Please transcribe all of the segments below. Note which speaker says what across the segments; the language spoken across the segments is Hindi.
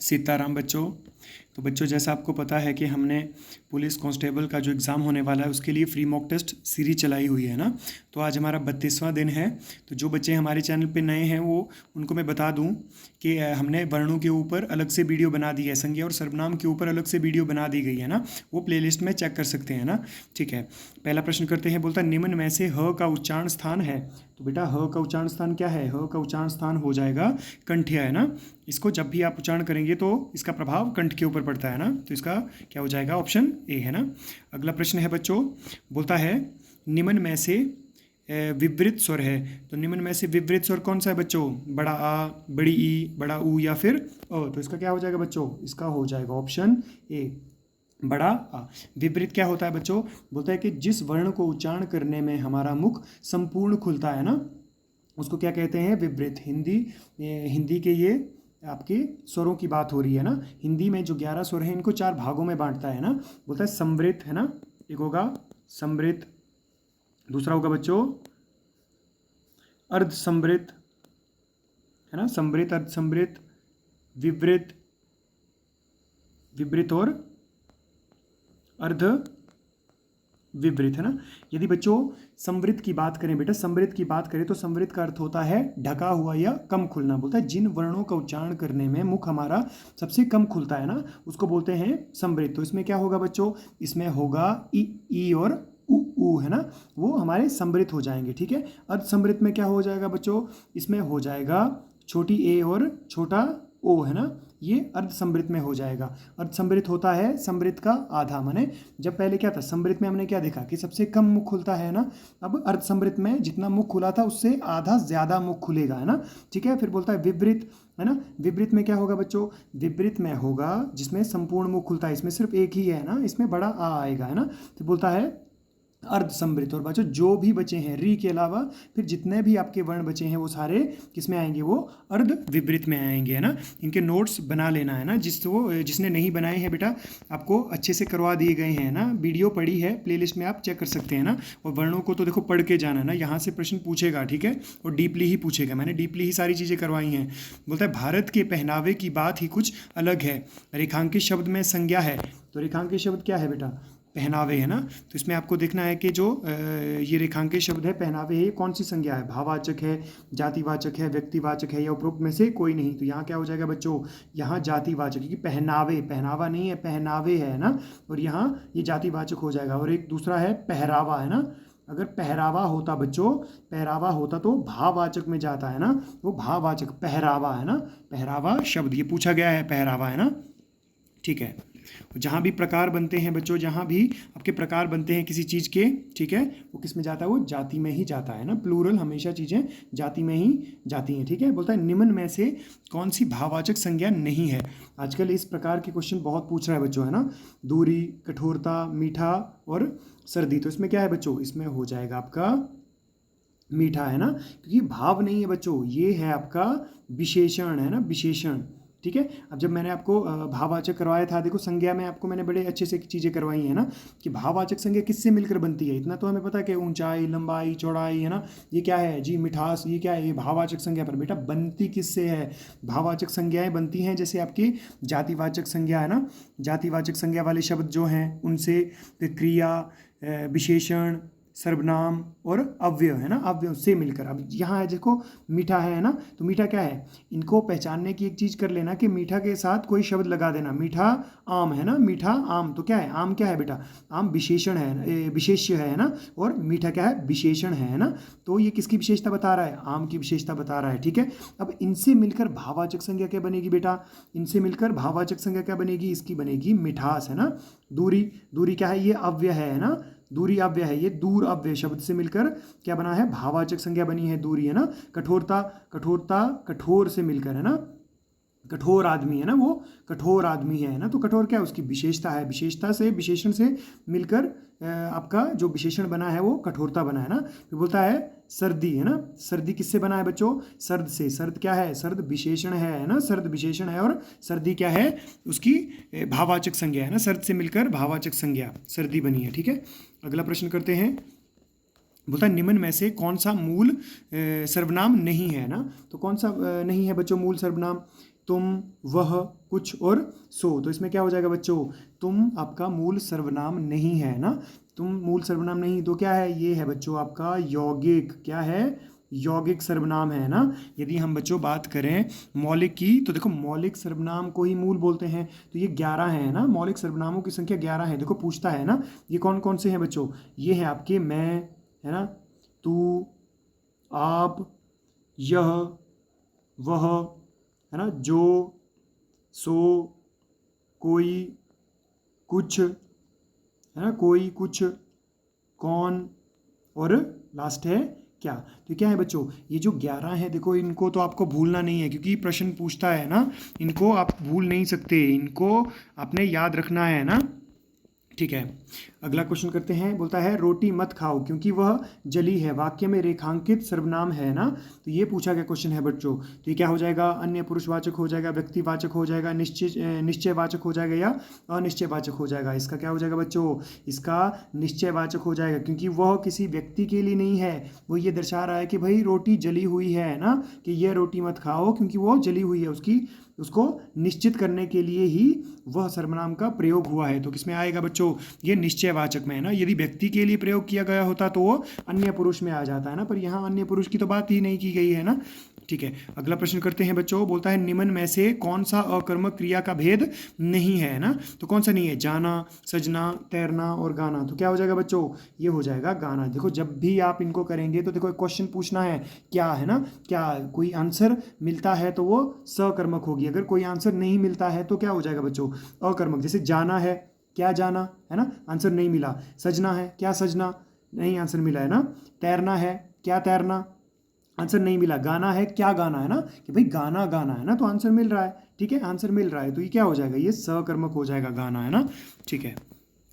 Speaker 1: सीताराम बच्चों। तो बच्चों जैसा आपको पता है कि हमने पुलिस कांस्टेबल का जो एग्ज़ाम होने वाला है उसके लिए फ्री मॉक टेस्ट सीरीज चलाई हुई है ना। तो आज हमारा 32वां दिन है। तो जो बच्चे हमारे चैनल पे नए हैं वो उनको मैं बता दूं कि हमने वर्णों के ऊपर अलग से वीडियो बना दी है, संज्ञा और सर्वनाम के ऊपर अलग से वीडियो बना दी गई है ना। वो प्लेलिस्ट में चेक कर सकते हैं ना। ठीक है, पहला प्रश्न करते हैं। बोलता है निम्न में से ह का उच्चारण स्थान है। तो बेटा ह का उच्चारण स्थान क्या है? ह का उच्चारण स्थान हो जाएगा कंठिया, है ना। इसको जब भी आप उच्चारण करेंगे तो इसका प्रभाव कंठ के ऊपर पड़ता है ना। तो इसका क्या हो जाएगा? ऑप्शन ए, है ना। अगला प्रश्न है बच्चों, बोलता है निम्न में से विवृत स्वर है। तो निम्न में से विवृत स्वर कौन सा है बच्चों? बड़ा आ, बड़ी ई, बड़ा ऊ या फिर अ। तो इसका क्या हो जाएगा बच्चों? इसका हो जाएगा ऑप्शन ए, बड़ा आ। विपरीत क्या होता है बच्चों? बोलता है कि जिस वर्ण को उच्चारण करने में हमारा मुख संपूर्ण खुलता है ना, उसको क्या कहते हैं? विपरीत। हिंदी के ये आपके स्वरों की बात हो रही है ना। हिंदी में जो 11 स्वर हैं इनको 4 भागों में बांटता है ना। बोलता है समृत, है ना। एक होगा समृत, दूसरा होगा बच्चों अर्ध समृत, है ना। समृत, अर्ध समृत, विवृत, विवृत और अर्ध विवृत, है ना। यदि बच्चों समृद्ध की बात करें, बेटा समृद्ध की बात करें तो समृद्ध का अर्थ होता है ढका हुआ या कम खुलना। बोलता है जिन वर्णों का उच्चारण करने में मुख हमारा सबसे कम खुलता है ना, उसको बोलते हैं समृद्ध। तो इसमें क्या होगा बच्चों? इसमें होगा ई और ऊ, है ना। वो हमारे समृद्ध हो जाएंगे। ठीक है। अर्ध समृद्ध में क्या हो जाएगा बच्चों? इसमें हो जाएगा छोटी ए और छोटा ओ, है ना। ये अर्ध समृद्ध में हो जाएगा। अर्ध समृद्ध होता है समृद्ध का आधा। माने जब पहले क्या था? समृद्ध में हमने क्या देखा कि सबसे कम मुख खुलता है ना। अब अर्ध समृद्ध में जितना मुख खुला था उससे आधा ज्यादा मुख खुलेगा, है ना। ठीक है। फिर बोलता है विवृत, है ना। विवृत में क्या होगा बच्चों? विवृत में होगा जिसमें संपूर्ण मुख खुलता है। इसमें सिर्फ एक ही है ना, इसमें बड़ा आ आएगा, है ना। तो बोलता है अर्ध समृद्ध। और बच्चों जो भी बचे हैं री के अलावा फिर जितने भी आपके वर्ण बचे हैं वो सारे किस में आएंगे? वो अर्ध विवृत में आएंगे, है ना। इनके नोट्स बना लेना, है ना। जिसने नहीं बनाए हैं बेटा आपको अच्छे से करवा दिए गए हैं ना। वीडियो पड़ी है प्लेलिस्ट में, आप चेक कर सकते हैं ना। और वर्णों को तो देखो पढ़ के जाना ना, यहाँ से प्रश्न पूछेगा। ठीक है। और डीपली ही पूछेगा। मैंने डीपली ही सारी चीज़ें करवाई हैं। बोलता है भारत के पहनावे की बात ही कुछ अलग है। रेखांकित शब्द में संज्ञा है। तो रेखांकित शब्द क्या है बेटा? पहनावे, है ना। तो इसमें आपको देखना है कि जो ये रेखांकित शब्द है पहनावे है, कौन सी संज्ञा है? भाववाचक है, जातिवाचक है, व्यक्तिवाचक है या उपरोक्त में से कोई नहीं। तो यहाँ क्या हो जाएगा बच्चों? यहाँ जातिवाचक, क्योंकि पहनावे पहनावा नहीं है, पहनावे है ना। और यहाँ ये जातिवाचक हो जाएगा। और एक दूसरा है पहरावा, है ना। अगर पहरावा होता बच्चों, पहरावा होता तो भाववाचक में जाता, है ना। वो भाववाचक पहरावा, है ना। पहरावा शब्द ये पूछा गया है, पहरावा, है ना। ठीक है। जहाँ भी प्रकार बनते हैं बच्चों, जहाँ भी आपके प्रकार बनते हैं किसी चीज़ के, ठीक है, वो किस में जाता है? वो जाति में ही जाता है ना। प्लूरल हमेशा चीज़ें जाति में ही जाती हैं। ठीक है। बोलता है निम्न में से कौन सी भाववाचक संज्ञा नहीं है? आजकल इस प्रकार के क्वेश्चन बहुत पूछ रहा है बच्चों, है ना। दूरी, कठोरता, मीठा और सर्दी। तो इसमें क्या है बच्चों? इसमें हो जाएगा आपका मीठा, है ना। क्योंकि भाव नहीं है बच्चों, ये है आपका विशेषण, है ना, विशेषण। ठीक है। अब जब मैंने आपको भाववाचक करवाया था, देखो संज्ञा में आपको मैंने बड़े अच्छे से चीज़ें करवाई हैं ना, कि भाववाचक संज्ञा किससे मिलकर बनती है। इतना तो हमें पता है कि ऊंचाई, लंबाई, चौड़ाई, है ना। ये क्या है जी? मिठास। ये क्या है? ये भाववाचक संज्ञा। पर बेटा बनती किससे है? भाववाचक संज्ञाएं बनती हैं जैसे आपकी जातिवाचक संज्ञा, है ना। जातिवाचक संज्ञा वाले शब्द जो हैं उनसे, क्रिया, विशेषण, सर्वनाम और अव्यय, है ना। अव्यय से मिलकर। अब यहाँ है देखो मीठा है ना। तो मीठा क्या है? इनको पहचानने की एक चीज़ कर लेना कि मीठा के साथ कोई शब्द लगा देना। मीठा आम, है ना। मीठा आम। तो क्या है? आम क्या है बेटा? आम विशेषण है, विशेष्य है ना। और मीठा क्या है? विशेषण है ना। तो ये किसकी विशेषता बता रहा है? आम की विशेषता बता रहा है। ठीक है। अब इनसे मिलकर भाववाचक संज्ञा क्या बनेगी बेटा? इनसे मिलकर भाववाचक संज्ञा क्या बनेगी? इसकी बनेगी मिठास, है ना। दूरी, दूरी क्या है? ये अव्यय है ना। दूरी अव्यय है, ये दूर अव्यय शब्द से मिलकर क्या बना है? भाववाचक संज्ञा बनी है दूरी, है ना। कठोरता, कठोरता कठोर से मिलकर, है ना। कठोर आदमी, है ना। वो कठोर आदमी है ना। तो कठोर क्या है? उसकी विशेषता है। विशेषता से, विशेषण से मिलकर आपका जो विशेषण बना है वो कठोरता बना है ना। फिर बोलता है सर्दी, है ना। सर्दी किससे बना है बच्चों? सर्द से। सर्द क्या है? सर्द विशेषण है ना। सर्द विशेषण है। और सर्दी क्या है? उसकी भाववाचक संज्ञा, है ना। सर्द से मिलकर भाववाचक संज्ञा सर्दी बनी है। ठीक है। अगला प्रश्न करते हैं। बोलता है निम्न में से कौन सा मूल सर्वनाम नहीं है ना। तो कौन सा नहीं है बच्चों मूल सर्वनाम? तुम, वह, कुछ और सो। तो इसमें क्या हो जाएगा बच्चों, तुम आपका मूल सर्वनाम नहीं है ना, तुम मूल सर्वनाम नहीं, तो क्या है, ये है बच्चों आपका यौगिक, क्या है, यौगिक सर्वनाम है ना। यदि हम बच्चों बात करें मौलिक की, तो देखो मौलिक सर्वनाम को ही मूल बोलते हैं, तो ये 11 है ना, मौलिक सर्वनामों की संख्या 11 है। देखो पूछता है ना, ये कौन कौन से हैं बच्चों, ये है आपके मैं, है ना, तू, आप, यह, वह, है ना, जो, सो, कोई, कुछ, है ना, कोई, कुछ, कौन, और लास्ट है क्या। तो क्या है बच्चों, ये जो 11 है देखो, इनको तो आपको भूलना नहीं है, क्योंकि प्रश्न पूछता है ना, इनको आप भूल नहीं सकते, इनको आपने याद रखना है ना, ठीक है। अगला क्वेश्चन करते हैं, बोलता है रोटी मत खाओ क्योंकि वह जली है, वाक्य में रेखांकित सर्वनाम है ना। तो ये पूछा गया क्वेश्चन है बच्चों। तो ये क्या हो जाएगा, अन्य पुरुषवाचक हो जाएगा, व्यक्तिवाचक हो जाएगा, निश्चयवाचक हो जाएगा, या अनिश्चयवाचक हो जाएगा। इसका क्या हो जाएगा बच्चों, इसका निश्चयवाचक हो जाएगा, क्योंकि वह किसी व्यक्ति के लिए नहीं है, वो ये दर्शा रहा है कि भाई रोटी जली हुई है ना, कि यह रोटी मत खाओ क्योंकि वो जली हुई है, उसको निश्चित करने के लिए ही वह सर्वनाम का प्रयोग हुआ है। तो किसमें आएगा बच्चों, ये निश्चयवाचक में है ना। यदि व्यक्ति के लिए प्रयोग किया गया होता तो वो अन्य पुरुष में आ जाता है ना, पर यहाँ अन्य पुरुष की तो बात ही नहीं की गई है ना, ठीक है। अगला प्रश्न करते हैं बच्चों, बोलता है निम्न में से कौन सा अकर्मक क्रिया का भेद नहीं है ना। तो कौन सा नहीं है, जाना, सजना, तैरना और गाना। तो क्या हो जाएगा बच्चों, ये हो जाएगा गाना। देखो जब भी आप इनको करेंगे तो देखो एक क्वेश्चन पूछना है क्या, है ना, क्या कोई आंसर मिलता है तो वो सकर्मक होगी, अगर कोई आंसर नहीं मिलता है तो क्या हो जाएगा बच्चों, अकर्मक। जैसे जाना है, क्या जाना, है ना, आंसर नहीं मिला। सजना है, क्या सजना, नहीं आंसर मिला, है ना। तैरना है, क्या तैरना, आंसर नहीं मिला। गाना है, क्या गाना, है ना, कि भाई गाना गाना, है ना, तो आंसर मिल रहा है, ठीक है, आंसर मिल रहा है, तो ये क्या हो जाएगा, ये सकर्मक हो जाएगा, गाना, है ना, ठीक है।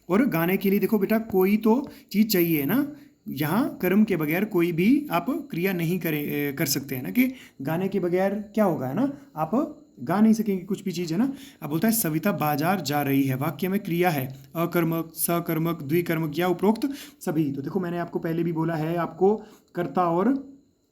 Speaker 1: और गाने के लिए देखो बेटा कोई तो चीज़ चाहिए ना, यहाँ कर्म के बगैर कोई भी आप क्रिया नहीं कर सकते हैं ना, कि गाने के बगैर क्या होगा, है ना, आप गा नहीं सकेंगे कुछ भी चीज़, है ना। अब बोलता है सविता बाजार जा रही है, वाक्य में क्रिया है अकर्मक, सकर्मक, द्विकर्मक या उपरोक्त सभी। तो देखो मैंने आपको पहले भी बोला है, आपको कर्ता और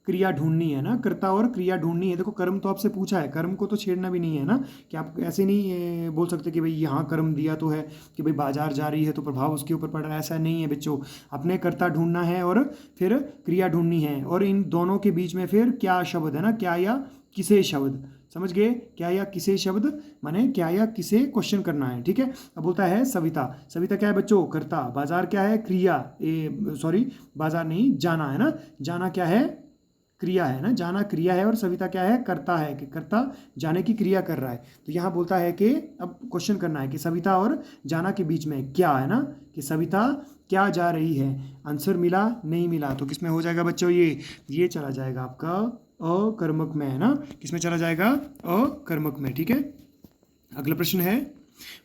Speaker 1: क्रिया ढूंढनी है ना, कर्ता और क्रिया ढूंढनी है। देखो कर्म तो आपसे पूछा है, कर्म को तो छेड़ना भी नहीं है ना, कि आप ऐसे नहीं बोल सकते कि भाई यहाँ कर्म दिया तो है कि भाई बाजार जा रही है तो प्रभाव उसके ऊपर पड़ रहा है, ऐसा नहीं है बच्चों। अपने कर्ता ढूंढना है और फिर क्रिया ढूंढनी है, और इन दोनों के बीच में फिर क्या शब्द, है ना, क्या या किसे शब्द, समझ गए, क्या या किसे शब्द माने क्या या किसे क्वेश्चन करना है, ठीक है। अब बोलता है सविता, सविता क्या है बच्चों, कर्ता, बाजार क्या है, क्रिया, सॉरी बाजार नहीं, जाना, है ना, जाना क्या है, क्रिया है ना, जाना क्रिया है, और सविता क्या है, कर्ता है, कि कर्ता जाने की क्रिया कर रहा है। तो यहाँ बोलता है कि अब क्वेश्चन करना है कि सविता और जाना के बीच में क्या, है ना, कि सविता क्या जा रही है। आंसर मिला नहीं मिला, तो किसमें हो जाएगा बच्चों, ये चला जाएगा आपका अकर्मक में, है ना, किसमें चला जाएगा, अकर्मक में, ठीक है। अगला प्रश्न है,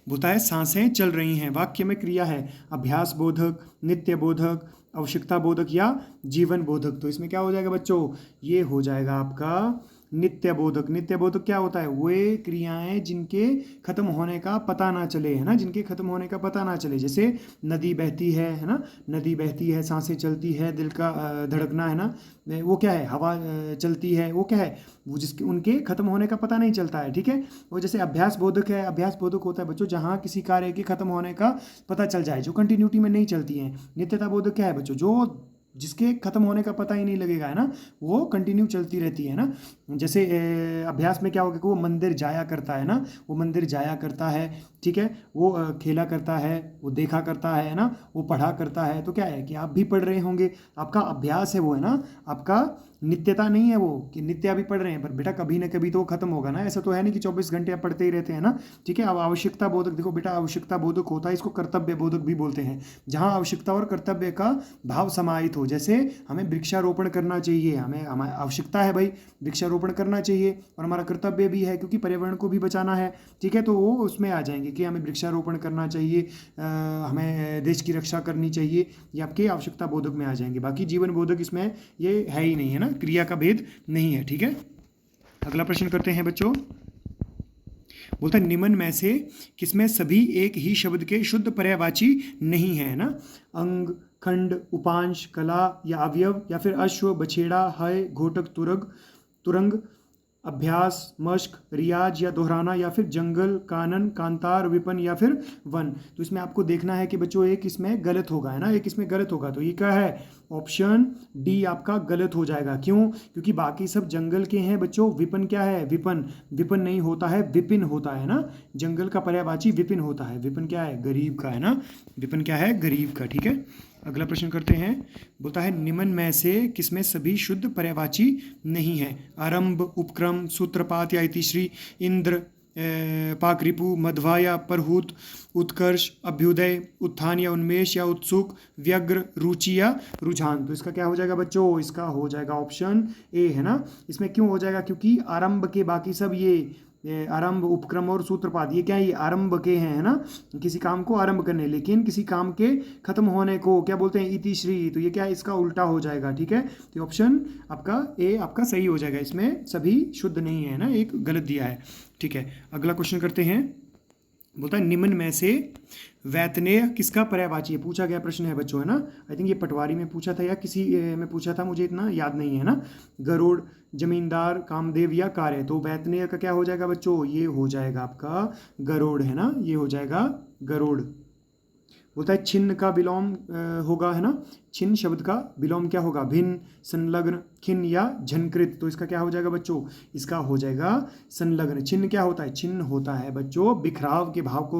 Speaker 1: बोलता है सांसें चल रही हैं, वाक्य में क्रिया है अभ्यास बोधक, नित्य बोधक, आवश्यकता बोधक या जीवन बोधक। तो इसमें क्या हो जाएगा बच्चों, ये हो जाएगा आपका नित्य बोधक। नित्य बोधक क्या होता है, वे क्रियाएं जिनके खत्म होने का पता ना चले, है ना, जिनके खत्म होने का पता ना चले। जैसे नदी बहती है ना, नदी बहती है, सांसें चलती है, दिल का धड़कना, है ना, वो क्या है, हवा चलती है, वो क्या है, वो जिसके उनके खत्म होने का पता नहीं चलता है, ठीक है। वो जैसे अभ्यास बोधक है, अभ्यास बोधक होता है बच्चों जहाँ किसी कार्य के खत्म होने का पता चल जाए, जो कंटिन्यूटी में नहीं चलती है। नित्यता बोधक क्या है बच्चों, जो जिसके खत्म होने का पता ही नहीं लगेगा, है ना, वो कंटिन्यू चलती रहती है ना। जैसे अभ्यास में क्या होगा कि वो मंदिर जाया करता है ना, वो मंदिर जाया करता है, ठीक है, वो खेला करता है, वो देखा करता है ना, वो पढ़ा करता है। तो क्या है कि आप भी पढ़ रहे होंगे, आपका अभ्यास है वो, है ना, आपका नित्यता नहीं है वो कि नित्य अभी पढ़ रहे हैं, पर बेटा कभी ना कभी तो वो खत्म होगा ना, ऐसा तो है नहीं कि 24 घंटे आप पढ़ते ही रहते हैं ना, ठीक है। अब आवश्यकता बोधक देखो बेटा, आवश्यकता बोधक होता है, इसको कर्तव्य बोधक भी बोलते हैं, जहाँ आवश्यकता और कर्तव्य का भाव समाहित हो। जैसे हमें वृक्षारोपण करना चाहिए, हमें हमारी आवश्यकता है भाई वृक्षारोपण करना चाहिए, और हमारा कर्तव्य भी है क्योंकि पर्यावरण को भी बचाना है, ठीक है, तो वो उसमें आ जाएंगे कि हमें वृक्षारोपण करना चाहिए, हमें देश की रक्षा करनी चाहिए, ये आपके आवश्यकता बोधक में आ जाएंगे। बाकी जीवन बोधक इसमें ये है ही नहीं, है ना, क्रिया का भेद नहीं है, ठीक है। अगला प्रश्न करते हैं बच्चों, बोलता है निम्न में से किसमें सभी एक ही शब्द के शुद्ध पर्यायवाची नहीं है ना, अंग, खंड, उपांश, कला या अवयव, या फिर अश्व, बछेड़ा, हय, घोटक, तुरग, तुरंग, अभ्यास, मश्क, रियाज या दोहराना, या फिर जंगल, कानन, कांतार, विपन या फिर वन। तो इसमें आपको देखना है कि बच्चों एक इसमें गलत होगा, है ना, एक इसमें गलत होगा। तो ये क्या है, ऑप्शन डी आपका गलत हो जाएगा। क्यों? क्योंकि बाकी सब जंगल के हैं बच्चों। विपन क्या है, विपन, विपन नहीं होता है, विपिन होता है ना। जंगल का पर्यायवाची विपिन होता है। विपन क्या है, गरीब का, है ना। विपन क्या है, गरीब का। ठीक है, अगला प्रश्न करते हैं। बोलता है निम्न में से किसमें सभी शुद्ध पर्यायवाची नहीं है? आरंभ, उपक्रम, सूत्रपात या इतिश्री, इंद्र, पाकरिपु, मध्वा या परहूत, उत्कर्ष, अभ्युदय, उत्थान या उन्मेष या उत्सुक, व्यग्र, रुचि या रुझान। तो इसका क्या हो जाएगा बच्चों, इसका हो जाएगा ऑप्शन ए, है ना। इसमें क्यों हो जाएगा, क्योंकि आरंभ के बाकी सब ये आरंभ, उपक्रम और सूत्रपात ये क्या है, ये आरंभ के हैं, है ना, किसी काम को आरंभ करने। लेकिन किसी काम के खत्म होने को क्या बोलते हैं, इतिश्री। तो ये क्या है, इसका उल्टा हो जाएगा। ठीक है, तो ऑप्शन आपका ए आपका सही हो जाएगा। इसमें सभी शुद्ध नहीं है ना, एक गलत दिया है। ठीक है, अगला क्वेश्चन करते हैं। बोलता है निम्न में से वैतनेय किसका पर्यायवाची है? पूछा गया प्रश्न है बच्चों, है ना। आई थिंक ये पटवारी में पूछा था या किसी में पूछा था, मुझे इतना याद नहीं है ना। गरुड़, जमींदार, कामदेव या कार्य। तो वैतनेय का क्या हो जाएगा बच्चों, ये हो जाएगा आपका गरुड़, है ना, ये हो जाएगा गरुड़। बोलता है छिन्न का विलोम होगा, है ना। छिन्न शब्द का विलोम क्या होगा, भिन्न, संलग्न, खिन्न या झनकृत। तो इसका क्या हो जाएगा बच्चों, इसका हो जाएगा संलग्न। छिन्न क्या होता है, छिन्न होता है बच्चों बिखराव के भाव को,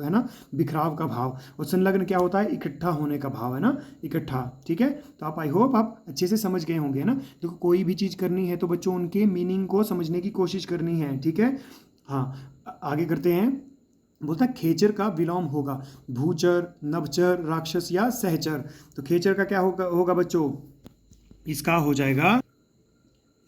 Speaker 1: है ना, बिखराव का भाव। और संलग्न क्या होता है, इकट्ठा होने का भाव, है ना, इकट्ठा। ठीक है, तो आप आई होप आप अच्छे से समझ गए होंगे, है ना। देखो कोई भी चीज़ करनी है तो बच्चों उनके मीनिंग को समझने की कोशिश करनी है। ठीक है, हाँ, आगे करते हैं। बोलता है खेचर का विलोम होगा भूचर, नभचर, राक्षस या सहचर। तो खेचर का क्या होगा बच्चों, इसका हो जाएगा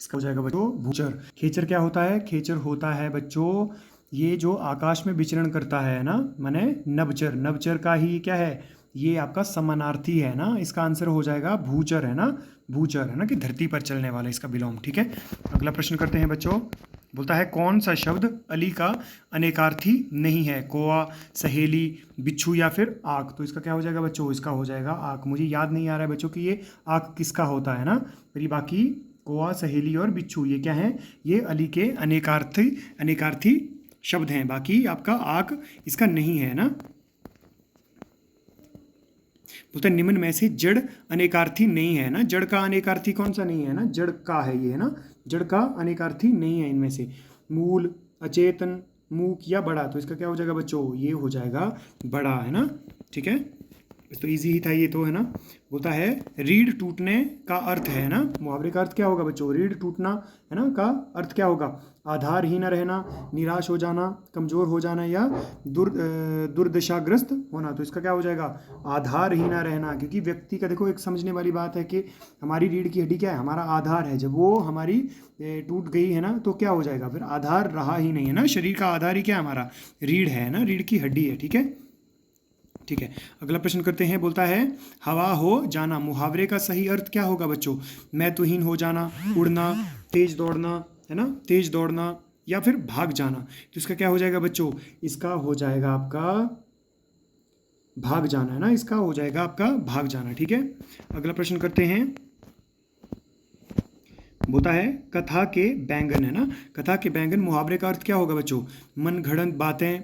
Speaker 1: बच्चों भूचर। खेचर क्या होता है, खेचर होता है बच्चों ये जो आकाश में विचरण करता है ना, माने नभचर। नभचर का ही क्या है, ये आपका समानार्थी है ना। इसका आंसर हो जाएगा भूचर, है ना, भूचर, है ना, कि धरती पर चलने वाला इसका विलोम। ठीक है, अगला प्रश्न करते हैं बच्चों। बोलता है कौन सा शब्द अली का अनेकार्थी नहीं है? कोआ, सहेली, बिच्छू या फिर आँख। तो इसका क्या हो जाएगा बच्चों, इसका हो जाएगा आँख। मुझे याद नहीं आ रहा है बच्चों कि ये आँख किसका होता है ना। फिर ये बाकी कोआ, सहेली और बिच्छू ये क्या है, ये अली के अनेकार्थी शब्द हैं। बाकी आपका आँख इसका नहीं है ना। बोलते हैं निम्न में से जड़ अनेकार्थी नहीं है ना। जड़ का अनेकार्थी कौन सा नहीं है ना, जड़ का है ये, है ना, जड़ का अनेकार्थी नहीं है इनमें से। मूल, अचेतन, मूक या बड़ा। तो इसका क्या हो जाएगा बच्चों, ये हो जाएगा बड़ा, है ना। ठीक है, तो इजी ही था ये तो, है ना। बोलता है रीढ़ टूटने का अर्थ है ना, मुहावरे का अर्थ क्या होगा बच्चों, रीढ़ टूटना, है ना, का अर्थ क्या होगा, आधारहीन रहना, निराश हो जाना, कमजोर हो जाना या दुर्दशाग्रस्त होना। तो इसका क्या हो जाएगा, आधारहीन रहना। क्योंकि व्यक्ति का देखो एक समझने वाली बात है कि हमारी रीढ़ की हड्डी क्या है, हमारा आधार है। जब वो हमारी टूट गई है ना तो क्या हो जाएगा, फिर आधार रहा ही नहीं है ना। शरीर का आधार ही क्या है, हमारा रीढ़ है ना, रीढ़ की हड्डी है। ठीक है, ठीक है, अगला प्रश्न करते हैं। बोलता है हवा हो जाना, मुहावरे का सही अर्थ क्या होगा बच्चों? महत्वहीन हो जाना, उड़ना, तेज दौड़ना, है ना, तेज दौड़ना या फिर भाग जाना। तो इसका क्या हो जाएगा बच्चों, इसका हो जाएगा आपका भाग जाना, है ना, इसका हो जाएगा आपका भाग जाना। ठीक है, अगला प्रश्न करते हैं। बोलता है कथा के बैंगन, है ना, कथा के बैंगन मुहावरे का अर्थ क्या होगा बच्चों? मन घड़ंत बातें,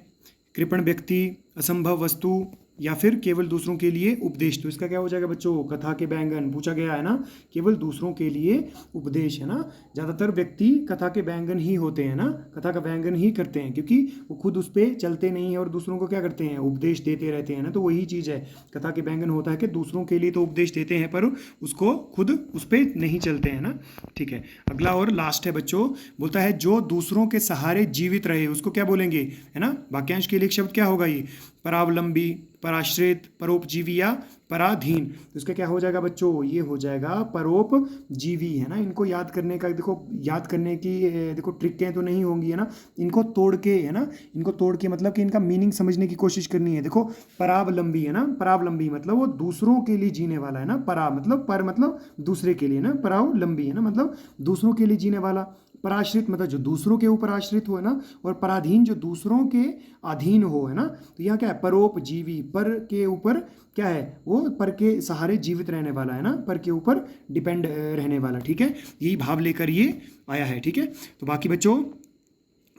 Speaker 1: कृपण व्यक्ति, असंभव वस्तु या फिर केवल दूसरों के लिए उपदेश। तो इसका क्या हो जाएगा बच्चों, कथा के बैंगन पूछा गया है ना, केवल दूसरों के लिए उपदेश, है ना। ज़्यादातर व्यक्ति कथा के बैंगन ही होते हैं ना, कथा का बैंगन ही करते हैं, क्योंकि वो खुद उस पर चलते नहीं है और दूसरों को क्या करते हैं, उपदेश देते रहते हैं ना। तो वही चीज़ है, कथा के बैंगन होता है कि दूसरों के लिए तो उपदेश देते हैं पर उसको खुद उस पर नहीं चलते हैं ना। ठीक है, अगला और लास्ट है बच्चों। बोलता है जो दूसरों के सहारे जीवित रहे उसको क्या बोलेंगे, है ना। वाक्यांश के लिए एक शब्द क्या होगा, ये परावलंबी, पराश्रित, परोपजीवी या पराधीन। तो इसका क्या हो जाएगा बच्चों, ये हो जाएगा परोपजीवी, है ना। इनको याद करने का देखो, याद करने की देखो ट्रिकें तो नहीं होंगी, है ना। इनको तोड़ के, है ना, इनको तोड़ के मतलब कि इनका मीनिंग समझने की कोशिश करनी है। देखो परावलंबी, है ना, परावलंबी मतलब वो दूसरों के लिए जीने वाला, है ना। परा मतलब पर मतलब दूसरे के लिए ना, परावलंबी है ना मतलब दूसरों के लिए जीने वाला। पराश्रित मतलब जो दूसरों के ऊपर आश्रित हो, है ना, और पराधीन जो दूसरों के अधीन हो, है ना। तो यहाँ क्या है, परोपजीवी, पर के ऊपर क्या है, वो पर के सहारे जीवित रहने वाला, है ना, पर के ऊपर डिपेंड रहने वाला, ठीक है। यही भाव लेकर ये आया है, ठीक है। तो बाकी बच्चों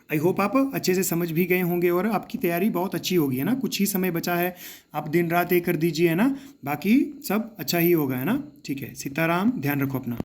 Speaker 1: आई होप आप अच्छे से समझ भी गए होंगे और आपकी तैयारी बहुत अच्छी होगी, है ना। कुछ ही समय बचा है, आप दिन रात एक कर दीजिए, है ना, बाकी सब अच्छा ही होगा, है ना। ठीक है, सीताराम, ध्यान रखो अपना।